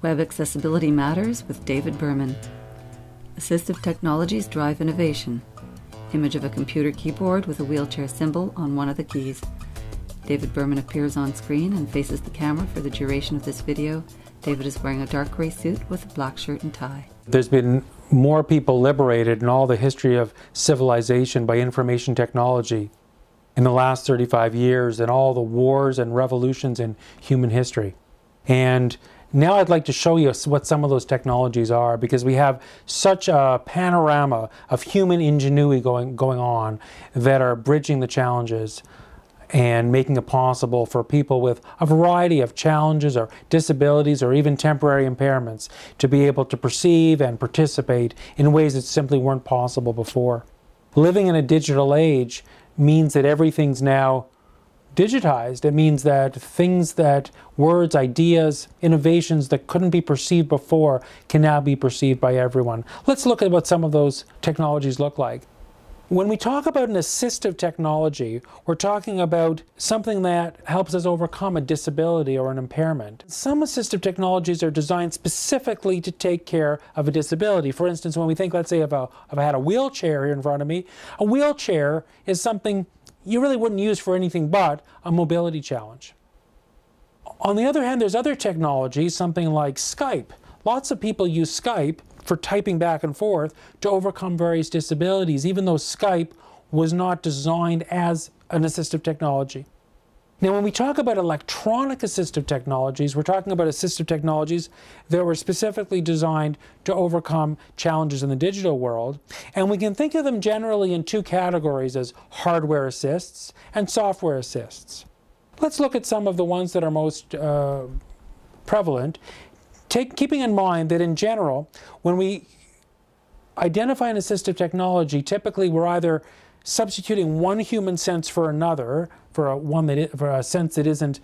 Web Accessibility Matters with David Berman. Assistive technologies drive innovation. Image of a computer keyboard with a wheelchair symbol on one of the keys. David Berman appears on screen and faces the camera for the duration of this video. David is wearing a dark grey suit with a black shirt and tie. There's been more people liberated in all the history of civilization by information technology in the last 35 years than all the wars and revolutions in human history. And now I'd like to show you what some of those technologies are, because we have such a panorama of human ingenuity going on that are bridging the challenges and making it possible for people with a variety of challenges or disabilities or even temporary impairments to be able to perceive and participate in ways that simply weren't possible before. Living in a digital age means that everything's now digitized. It means that things that words, ideas, innovations that couldn't be perceived before can now be perceived by everyone. Let's look at what some of those technologies look like. When we talk about an assistive technology, we're talking about something that helps us overcome a disability or an impairment. Some assistive technologies are designed specifically to take care of a disability. For instance, when we think, let's say, if I had a wheelchair here in front of me, a wheelchair is something you really wouldn't use for anything but a mobility challenge. On the other hand, there's other technologies, something like Skype. Lots of people use Skype for typing back and forth to overcome various disabilities, even though Skype was not designed as an assistive technology. Now, when we talk about electronic assistive technologies, we're talking about assistive technologies that were specifically designed to overcome challenges in the digital world. And we can think of them generally in two categories as hardware assists and software assists. Let's look at some of the ones that are most prevalent, keeping in mind that in general, when we identify an assistive technology, typically we're either substituting one human sense for another, for a sense that isn't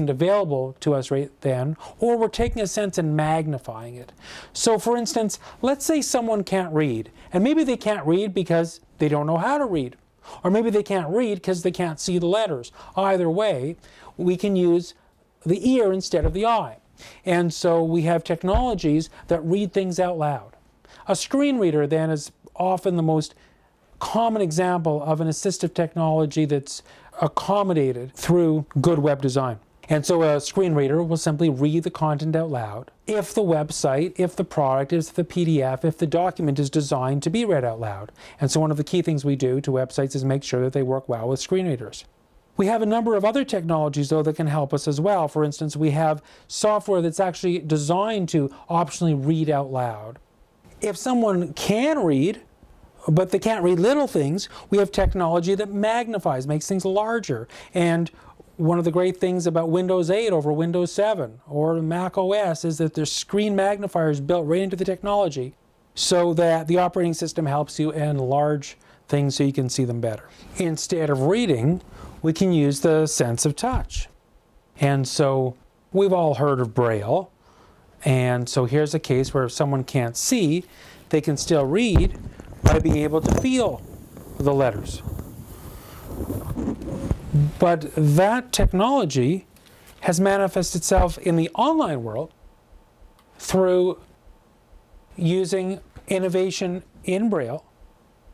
available to us right then, or we're taking a sense and magnifying it. So for instance, let's say someone can't read, and maybe they can't read because they don't know how to read, or maybe they can't read because they can't see the letters. Either way, we can use the ear instead of the eye. And so we have technologies that read things out loud. A screen reader then is often the most common example of an assistive technology that's accommodated through good web design. And so a screen reader will simply read the content out loud if the website, if the product, if the PDF, if the document is designed to be read out loud. And so one of the key things we do to websites is make sure that they work well with screen readers. We have a number of other technologies, though, that can help us as well. For instance, we have software that's actually designed to optionally read out loud. If someone can read, but they can't read little things, we have technology that magnifies, makes things larger. And one of the great things about Windows 8 over Windows 7 or Mac OS is that there's screen magnifiers built right into the technology so that the operating system helps you enlarge things so you can see them better. Instead of reading, we can use the sense of touch. And so we've all heard of Braille. And so here's a case where if someone can't see, they can still read by being able to feel the letters. But that technology has manifested itself in the online world through using innovation in Braille.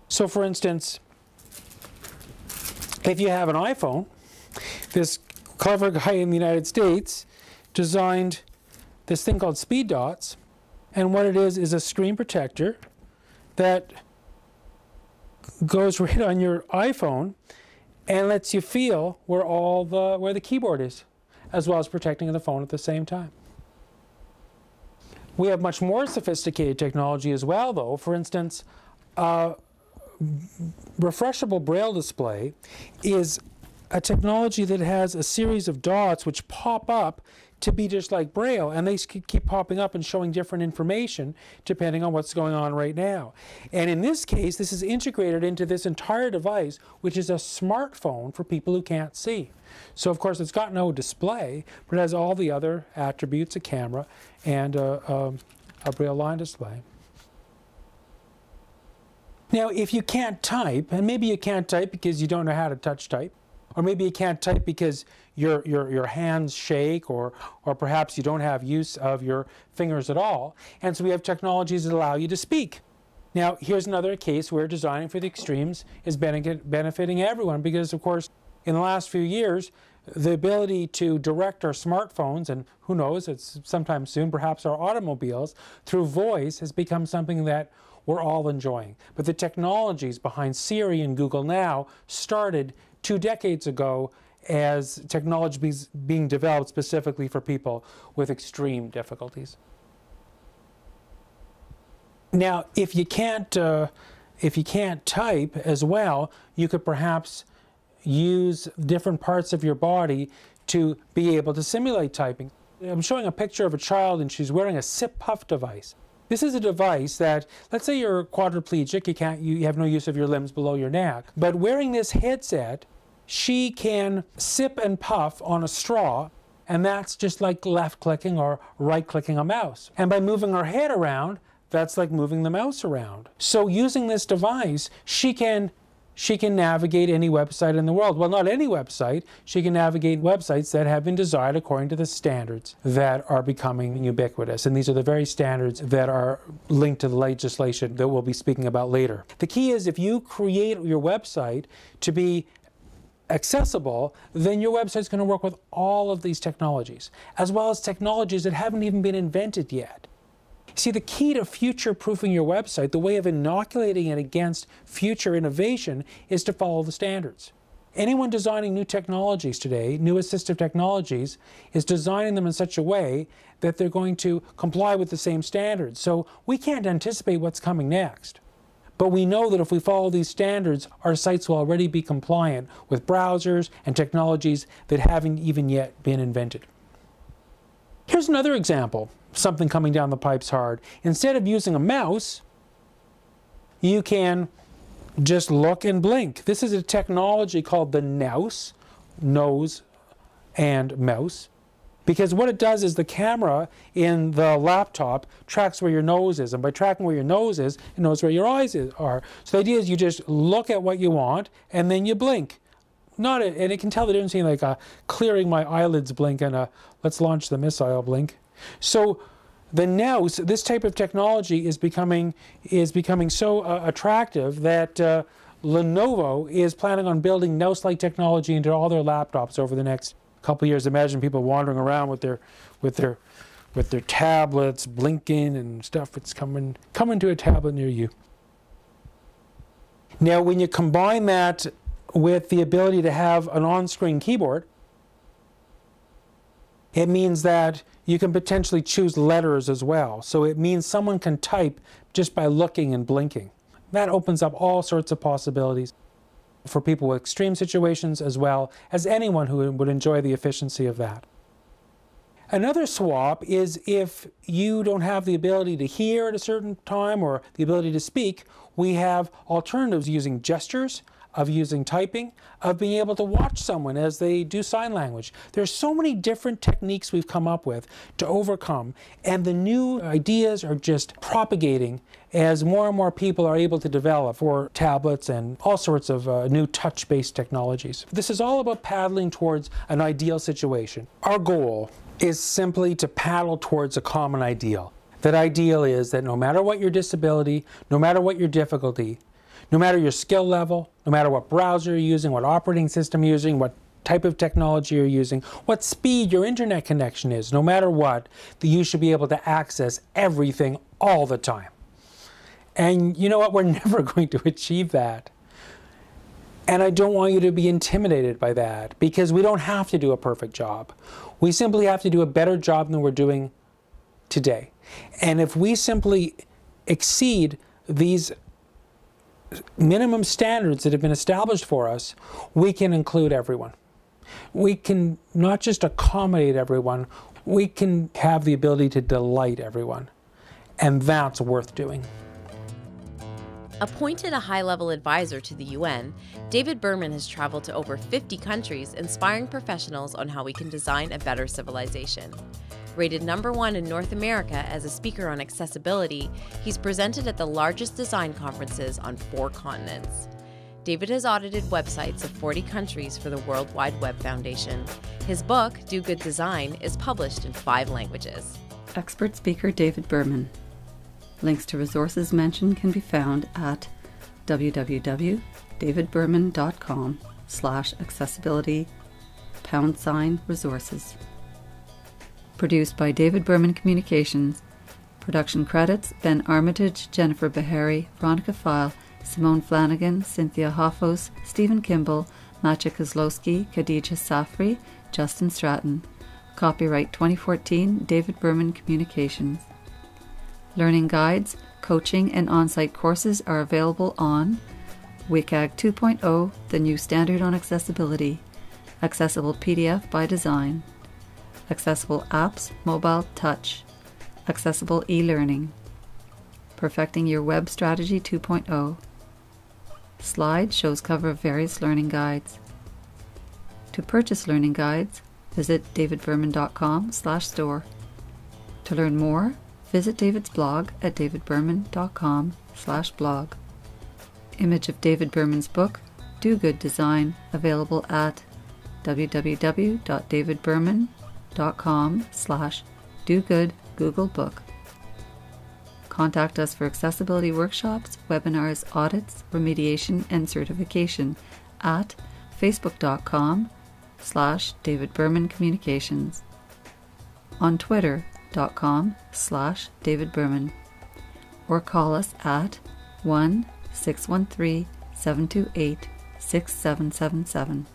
So for instance, if you have an iPhone, this clever guy in the United States designed this thing called speed dots, and what it is a screen protector that goes right on your iPhone and lets you feel where where the keyboard is, as well as protecting the phone at the same time. We have much more sophisticated technology as well, though. For instance, refreshable Braille display is a technology that has a series of dots which pop up to be just like Braille, and they keep popping up and showing different information depending on what's going on right now. And in this case, this is integrated into this entire device, which is a smartphone for people who can't see. So of course it's got no display, but it has all the other attributes, a camera and a Braille line display. Now, if you can't type, and maybe you can't type because you don't know how to touch type, or maybe you can't type because your hands shake, or perhaps you don't have use of your fingers at all. And so we have technologies that allow you to speak. Now, here's another case where designing for the extremes is benefiting everyone, because, of course, in the last few years, the ability to direct our smartphones, and who knows, it's sometime soon, perhaps our automobiles, through voice has become something that we're all enjoying. But the technologies behind Siri and Google Now started 2 decades ago as technology being developed specifically for people with extreme difficulties. Now, if you can't type as well, you could perhaps use different parts of your body to be able to simulate typing. I'm showing a picture of a child, and she's wearing a sip-puff device. This is a device that, let's say you're quadriplegic, you have no use of your limbs below your neck, but wearing this headset, she can sip and puff on a straw, and that's just like left-clicking or right-clicking a mouse. And by moving her head around, that's like moving the mouse around. So using this device, she can navigate any website in the world. Well, not any website. She can navigate websites that have been designed according to the standards that are becoming ubiquitous. And these are the very standards that are linked to the legislation that we'll be speaking about later. The key is, if you create your website to be accessible, then your website's going to work with all of these technologies, as well as technologies that haven't even been invented yet. See, the key to future-proofing your website, the way of inoculating it against future innovation, is to follow the standards. Anyone designing new technologies today, new assistive technologies, is designing them in such a way that they're going to comply with the same standards. So we can't anticipate what's coming next. But we know that if we follow these standards, our sites will already be compliant with browsers and technologies that haven't even yet been invented. Here's another example, something coming down the pipes hard. Instead of using a mouse, you can just look and blink. This is a technology called the NOUS, nose and mouse, because what it does is the camera in the laptop tracks where your nose is, and by tracking where your nose is, it knows where your eyes are. So the idea is you just look at what you want and then you blink. And it can tell the difference between like a clearing my eyelids blink and a let's launch the missile blink. So the NOUS, this type of technology is becoming so attractive that Lenovo is planning on building NOUS-like technology into all their laptops over the next couple of years. Imagine people wandering around with their tablets blinking and stuff. It's coming to a tablet near you. Now, when you combine that with the ability to have an on-screen keyboard, it means that you can potentially choose letters as well. So it means someone can type just by looking and blinking. That opens up all sorts of possibilities for people with extreme situations, as well as anyone who would enjoy the efficiency of that. Another swap is if you don't have the ability to hear at a certain time or the ability to speak, we have alternatives using gestures, of using typing, of being able to watch someone as they do sign language. There's so many different techniques we've come up with to overcome, and the new ideas are just propagating as more and more people are able to develop for tablets and all sorts of new touch-based technologies. This is all about paddling towards an ideal situation. Our goal is simply to paddle towards a common ideal. That ideal is that no matter what your disability, no matter what your difficulty, no matter your skill level, no matter what browser you're using, what operating system you're using, what type of technology you're using, what speed your internet connection is, no matter what, that you should be able to access everything all the time. And you know what? We're never going to achieve that. And I don't want you to be intimidated by that, because we don't have to do a perfect job. We simply have to do a better job than we're doing today. And if we simply exceed these minimum standards that have been established for us, we can include everyone. We can not just accommodate everyone, we can have the ability to delight everyone. And that's worth doing. Appointed a high-level advisor to the UN, David Berman has traveled to over 50 countries, inspiring professionals on how we can design a better civilization. Rated #1 in North America as a speaker on accessibility, he's presented at the largest design conferences on 4 continents. David has audited websites of 40 countries for the World Wide Web Foundation. His book, Do Good Design, is published in 5 languages. Expert speaker David Berman. Links to resources mentioned can be found at www.davidberman.com/accessibility #resources. Produced by David Berman Communications. Production credits: Ben Armitage, Jennifer Beharry, Veronica File, Simone Flanagan, Cynthia Hoffos, Stephen Kimball, Maciej Kozlowski, Khadija Safri, Justin Stratton. Copyright 2014, David Berman Communications. Learning guides, coaching, and on-site courses are available on WCAG 2.0, the new standard on accessibility, accessible PDF by design, accessible apps, mobile touch, accessible e-learning, perfecting your web strategy 2.0. Slide shows cover of various learning guides. To purchase learning guides, visit davidberman.com/store. To learn more, visit David's blog at davidberman.com/blog. Image of David Berman's book, Do Good Design, available at www.davidberman.com/dogood Google Book. Contact us for accessibility workshops, webinars, audits, remediation, and certification at facebook.com/David Berman Communications, on twitter.com/David Berman, or call us at 1-613-728-6777.